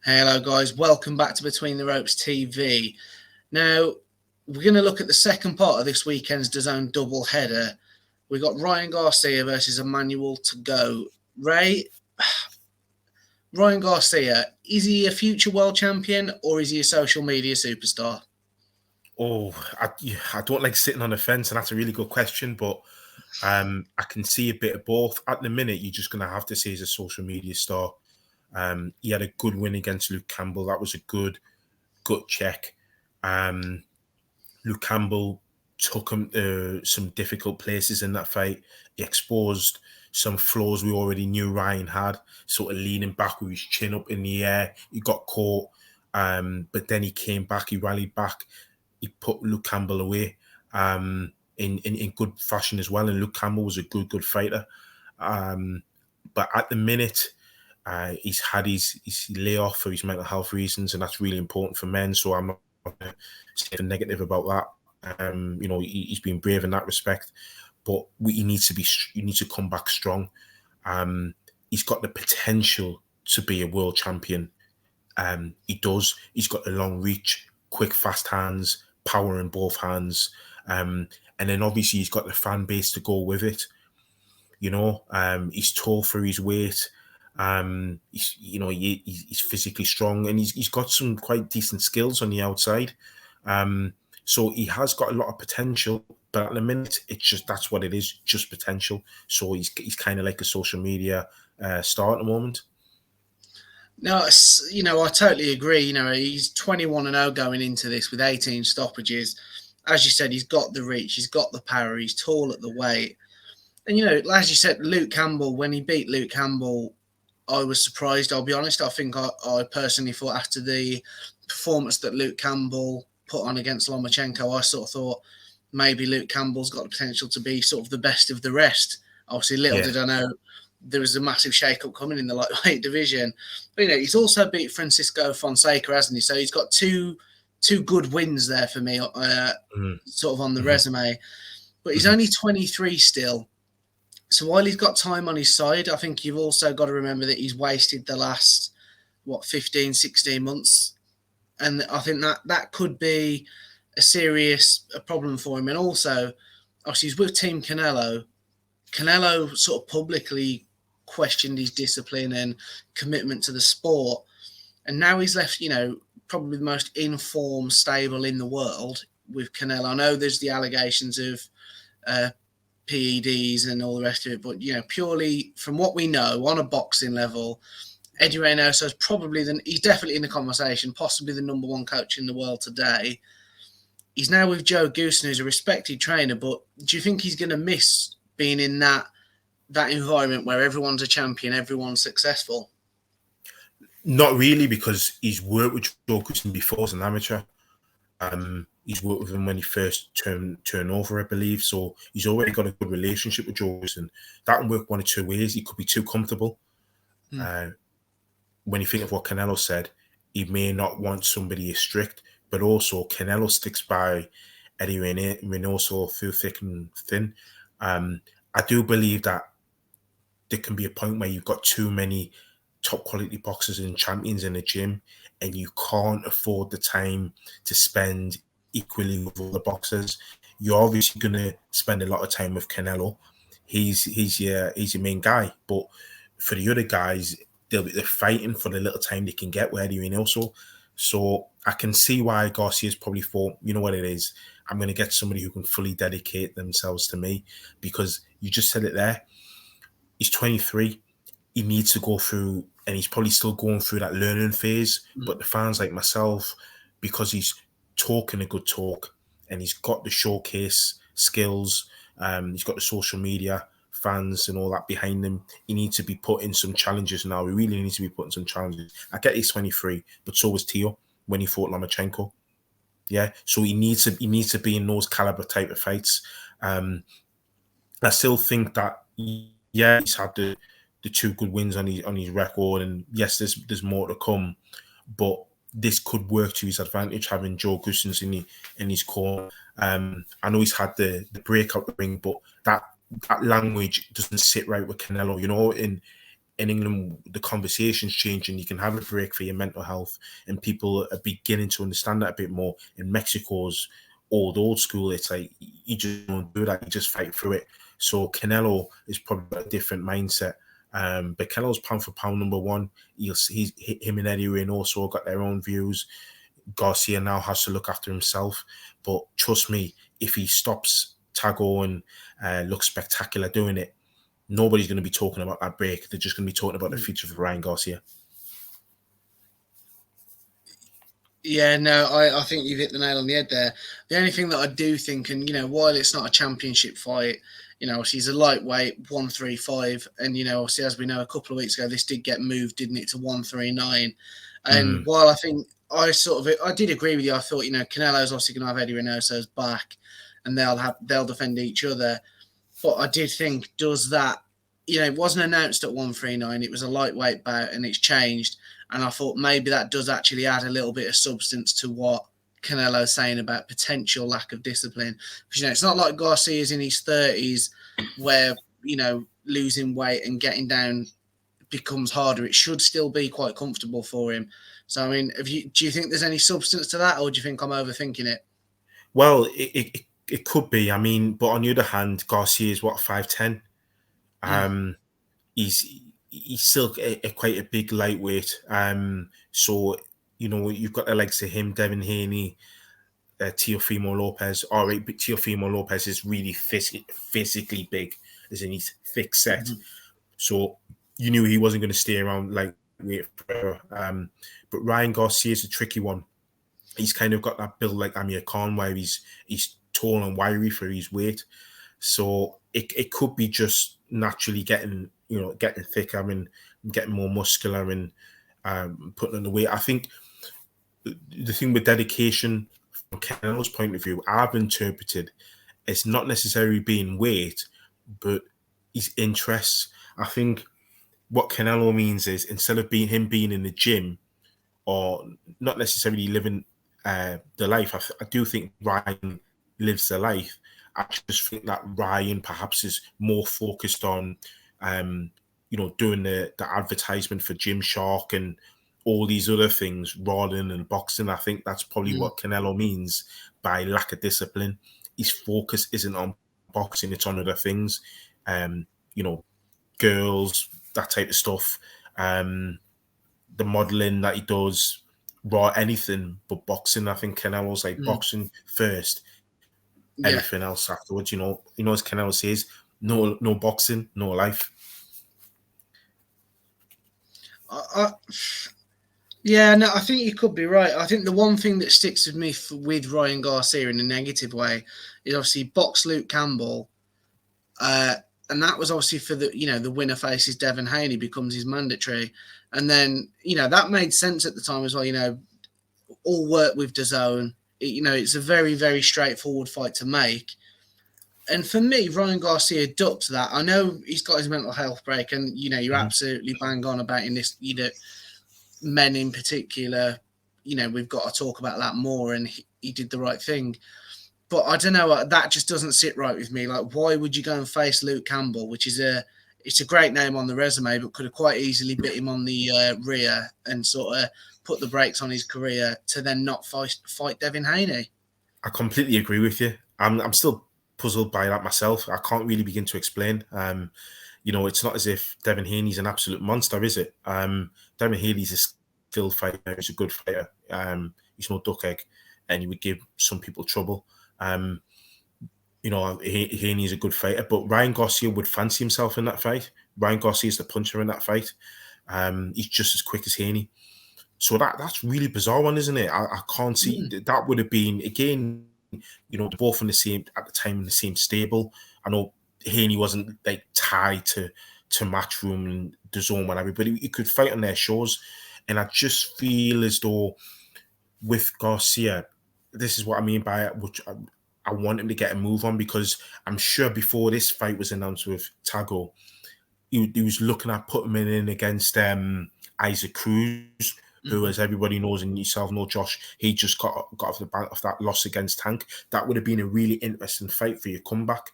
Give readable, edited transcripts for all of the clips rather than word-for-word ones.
Hello guys, welcome back to Between the Ropes TV. Now, we're going to look at the second part of this weekend's DAZN double header. We've got Ryan Garcia versus Emmanuel Tagoe. Ray, Ryan Garcia, is he a future world champion or is he a social media superstar? Oh, I don't like sitting on the fence, and that's a really good question, but I can see a bit of both. At the minute, you're just going to have to say he's a social media star. He had a good win against Luke Campbell. That was a good gut check. Luke Campbell took him to some difficult places in that fight. He exposed some flaws we already knew Ryan had, sort of leaning back with his chin up in the air. He got caught, but then he came back, he rallied back. He put Luke Campbell away in good fashion as well. And Luke Campbell was a good fighter. But at the minute, he's had his layoff for his mental health reasons, and that's really important for men. So I'm not going to say negative about that. He's been brave in that respect, but he needs to come back strong. He's got the potential to be a world champion. He does. He's got the long reach, quick, fast hands, power in both hands, and then obviously he's got the fan base to go with it. He's tall for his weight. He's physically strong, and he's got some quite decent skills on the outside. So he has got a lot of potential, but at the minute, it's just that's what it is, just potential. So he's kind of like a social media star at the moment. No, I totally agree. He's 21-0 going into this with 18 stoppages. As you said, he's got the reach, he's got the power, he's tall at the weight. And, as you said, Luke Campbell, when he beat Luke Campbell, I was surprised, I'll be honest. I think I personally thought after the performance that Luke Campbell put on against Lomachenko, I sort of thought maybe Luke Campbell's got the potential to be sort of the best of the rest. Obviously, little did I know there was a massive shake-up coming in the lightweight division. But, he's also beat Francisco Fonseca, hasn't he? So he's got two good wins there for me, sort of on the resume. But he's only 23 still. So while he's got time on his side, I think you've also got to remember that he's wasted the last, 15, 16 months. And I think that could be a serious problem for him. And also, obviously, he's with Team Canelo. Canelo sort of publicly questioned his discipline and commitment to the sport. And now he's left, probably the most informed, stable in the world with Canelo. I know there's the allegations of PEDs and all the rest of it, but purely from what we know on a boxing level, Eddie Reynoso is he's definitely in the conversation, possibly the number one coach in the world today. He's now with Joe Goosen, who's a respected trainer, but do you think he's going to miss being in that environment where everyone's a champion, everyone's successful? Not really, because he's worked with Joe Goosen before as an amateur. He's worked with him when he first turned over, I believe. So he's already got a good relationship with Joe Goosen. That can work one of two ways. He could be too comfortable. When you think of what Canelo said, he may not want somebody as strict, but also Canelo sticks by Eddie Reynoso through thick and thin. I do believe that there can be a point where you've got too many top quality boxers and champions in the gym, and you can't afford the time to spend equally with all the boxers. You're obviously going to spend a lot of time with Canelo. He's your main guy, but for the other guys, they're fighting for the little time they can get with Eddie Reynoso. So I can see why Garcia's probably thought, you know what it is, I'm going to get somebody who can fully dedicate themselves to me, because you just said it there. He's 23. He needs to go through, and he's probably still going through that learning phase. But the fans like myself, because he's talking a good talk and he's got the showcase skills, he's got the social media, fans and all that behind him, he needs to be put in some challenges now. He really needs to be put in some challenges. I get he's 23, but so was Tio when he fought Lomachenko. Yeah, so he needs to be in those caliber type of fights. I still think that he's had the two good wins on his record, and yes, there's more to come, but this could work to his advantage having Joe Goosen in his corner. I know he's had the breakout ring, but that language doesn't sit right with Canelo, and in England, the conversation's changing. You can have a break for your mental health, and people are beginning to understand that a bit more. In Mexico's old school, it's like you just don't do that; you just fight through it. So Canelo is probably a different mindset. But Canelo's pound for pound number one. He's him and Eddie Reynoso got their own views. Garcia now has to look after himself. But trust me, if he stops Tagoe and looks spectacular doing it, nobody's going to be talking about that break. They're just going to be talking about the future for Ryan Garcia. Yeah, no, I think you've hit the nail on the head there. The only thing that I do think, and while it's not a championship fight, she's a lightweight 135, and obviously, as we know, a couple of weeks ago, this did get moved, didn't it, to 139? And while I think I did agree with you, I thought Canelo's obviously going to have Eddie Reynoso's back, and they'll defend each other. But I did think, does that, it wasn't announced at 139, it was a lightweight bout, and it's changed. And I thought maybe that does actually add a little bit of substance to what Canelo's saying about potential lack of discipline. Because, it's not like Garcia's in his 30s where, losing weight and getting down becomes harder. It should still be quite comfortable for him. So, I mean, do you think there's any substance to that, or do you think I'm overthinking it? Well, it could be. I mean, but on the other hand, Garcia is what, 5'10"? He's still quite a big lightweight. So you've got the likes of him, Devin Haney, Teofimo Lopez. All right, but Teofimo Lopez is really physically big, as in he's thick set. So you knew he wasn't going to stay around lightweight forever. But Ryan Garcia is a tricky one. He's kind of got that build like Amir Khan, where he's tall and wiry for his weight. So it could be just naturally getting thicker and getting more muscular and putting on the weight. I think the thing with dedication from Canelo's point of view, I've interpreted it's not necessarily being weight, but his interests. I think what Canelo means is, instead of him being in the gym or not necessarily living the life, I do think Ryan lives the life. I just think that Ryan perhaps is more focused on, doing the advertisement for Gymshark and all these other things rather than boxing. I think that's probably what Canelo means by lack of discipline. His focus isn't on boxing; it's on other things. Girls, that type of stuff. The modeling that he does, anything but boxing. I think Canelo's like boxing first. Everything else afterwards, as Canelo says, no boxing, no life. I think you could be right. I think the one thing that sticks with me with Ryan Garcia in a negative way is obviously box Luke Campbell, and that was obviously for the winner faces Devin Haney, becomes his mandatory, and then that made sense at the time as well. All work with DAZN. It's a very, very straightforward fight to make. And for me, Ryan Garcia ducked that. I know he's got his mental health break, and you're absolutely bang on about in this. Men in particular, we've got to talk about that more, and he did the right thing. But I don't know, that just doesn't sit right with me. Like, why would you go and face Luke Campbell, which is it's a great name on the resume, but could have quite easily bit him on the rear and sort of put the brakes on his career to then not fight Devin Haney. I completely agree with you. I'm still puzzled by that myself. I can't really begin to explain. It's not as if Devin Haney's an absolute monster, is it? Devin Haney's a skilled fighter. He's a good fighter. He's no duck egg, and he would give some people trouble. Haney's a good fighter, but Ryan Garcia would fancy himself in that fight. Ryan Garcia's the puncher in that fight. He's just as quick as Haney. So that's really bizarre one, isn't it? I can't see that would have been, again, both in the same, at the time, in the same stable. I know Haney wasn't like tied to Matchroom and DAZN, whatever, but he could fight on their shows. And I just feel as though with Garcia, this is what I mean by it, which I want him to get a move on, because I'm sure before this fight was announced with Tagoe, he was looking at putting him in against Isaac Cruz, who, as everybody knows, and yourself know, Josh, he just got off the back of that loss against Tank. That would have been a really interesting fight for your comeback.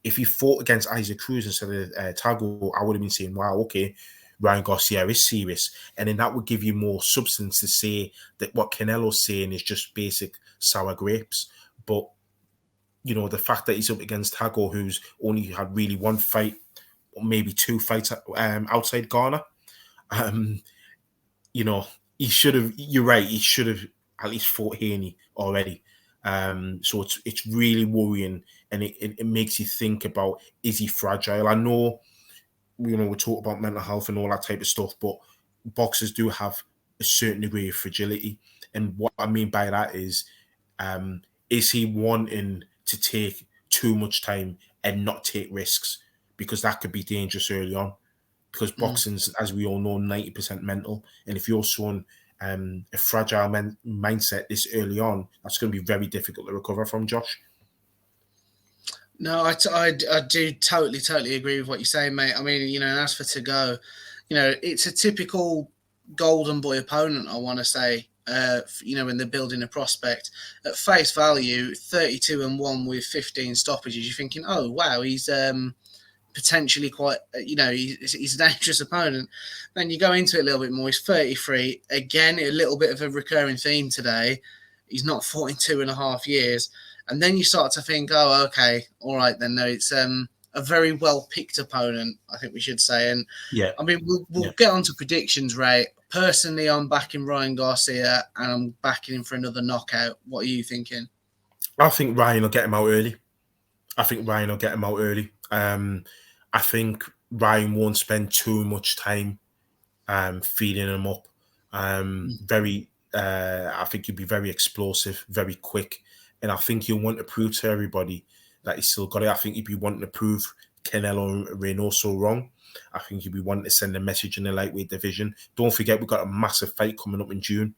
If he fought against Isaac Cruz instead of Tagoe, I would have been saying, wow, okay, Ryan Garcia is serious, and then that would give you more substance to say that what Canelo's saying is just basic sour grapes. But the fact that he's up against Tagoe, who's only had really one fight, or maybe two fights outside Ghana, um, he should have. You're right. He should have at least fought Haney already. So it's really worrying, and it makes you think about, is he fragile? I know, we talk about mental health and all that type of stuff, but boxers do have a certain degree of fragility, and what I mean by that is he wanting to take too much time and not take risks, because that could be dangerous early on. Because boxing's, as we all know, 90% mental, and if you're showing a fragile mindset this early on, that's going to be very difficult to recover from, Josh. No, I do totally agree with what you're saying, mate. I mean, as for Tagoe, it's a typical golden boy opponent, I want to say. When they're building a prospect, at face value, 32-1 with 15 stoppages, you're thinking, oh wow, he's potentially quite, he's a dangerous opponent. Then you go into it a little bit more. He's 33. Again, a little bit of a recurring theme today. He's not fought in 2.5 years. And then you start to think, oh, okay, all right then. No, it's a very well-picked opponent, I think we should say. And yeah, I mean, we'll get on to predictions, Ray. Personally, I'm backing Ryan Garcia, and I'm backing him for another knockout. What are you thinking? I think Ryan will get him out early. I think Ryan won't spend too much time feeding him up. I think he'll be very explosive, very quick, and I think he'll want to prove to everybody that he's still got it. I think he'll be wanting to prove Canelo and Reynoso wrong. I think he'll be wanting to send a message in the lightweight division. Don't forget, we've got a massive fight coming up in June,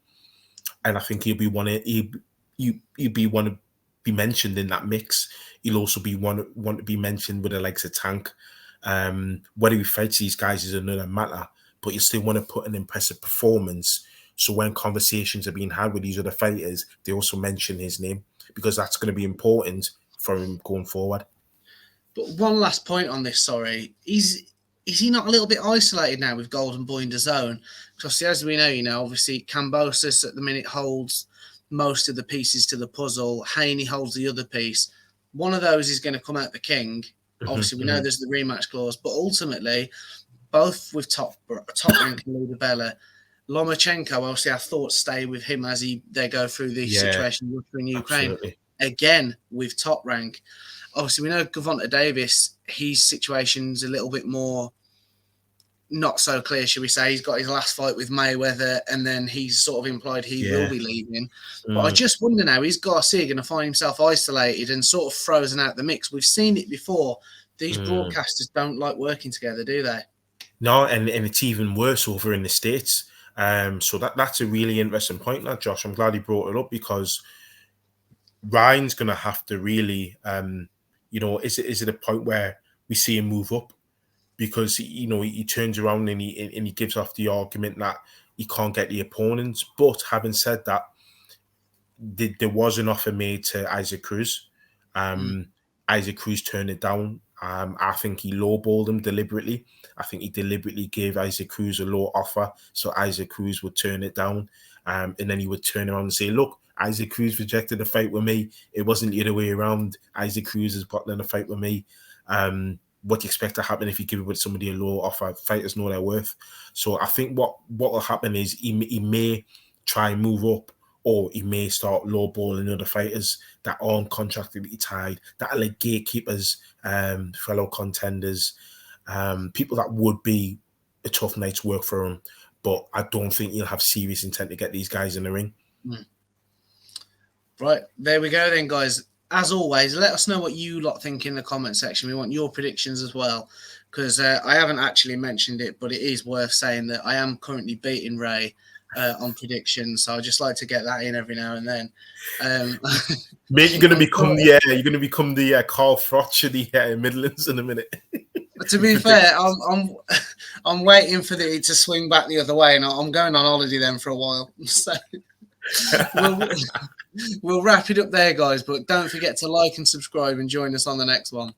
and I think he'll be wanting to be mentioned in that mix. He'll also be want to be mentioned with the likes of Tank. Whether he fights these guys is another matter, but you still want to put an impressive performance. So when conversations are being had with these other fighters, they also mention his name, because that's going to be important for him going forward. But one last point on this, sorry. Is he not a little bit isolated now with Golden Boy in DAZN? Because as we know, obviously Kambosos at the minute holds most of the pieces to the puzzle. Haney holds the other piece. One of those is going to come out the king. Obviously, we know there's the rematch clause, but ultimately, both with top rank and Luda Bella, Lomachenko, obviously, I thought stay with him as they go through the situation in Ukraine. Absolutely. Again, with top rank. Obviously, we know Gervonta Davis, his situation's a little bit more not so clear, should we say. He's got his last fight with Mayweather, and then he's sort of implied he will be leaving. But I just wonder now, is Garcia going to find himself isolated and sort of frozen out the mix? We've seen it before. These broadcasters don't like working together, do they? No, and it's even worse over in the States. So that's a really interesting point, that Josh. I'm glad he brought it up, because Ryan's going to have to really, is it a point where we see him move up? Because he turns around and he gives off the argument that he can't get the opponents. But having said that, there was an offer made to Isaac Cruz. Isaac Cruz turned it down. I think he lowballed him deliberately. I think he deliberately gave Isaac Cruz a low offer so Isaac Cruz would turn it down. And then he would turn around and say, look, Isaac Cruz rejected a fight with me. It wasn't the other way around. Isaac Cruz is bottling a fight with me. What do you expect to happen if you give it with somebody a low offer? Fighters know their worth. So I think what will happen is he may try and move up, or he may start lowballing other fighters that aren't contractually tied, that are like gatekeepers, fellow contenders, people that would be a tough night's work for him. But I don't think he'll have serious intent to get these guys in the ring. Right, there we go then, guys. As always, let us know what you lot think in the comment section. We want your predictions as well, because I haven't actually mentioned it, but it is worth saying that I am currently beating Ray on predictions, so I just like to get that in every now and then. Mate, you're going to become the Carl Froch of the Midlands in a minute. To be fair, I'm waiting for it to swing back the other way, and I'm going on holiday then for a while. So we'll wrap it up there, guys. But don't forget to like and subscribe and join us on the next one.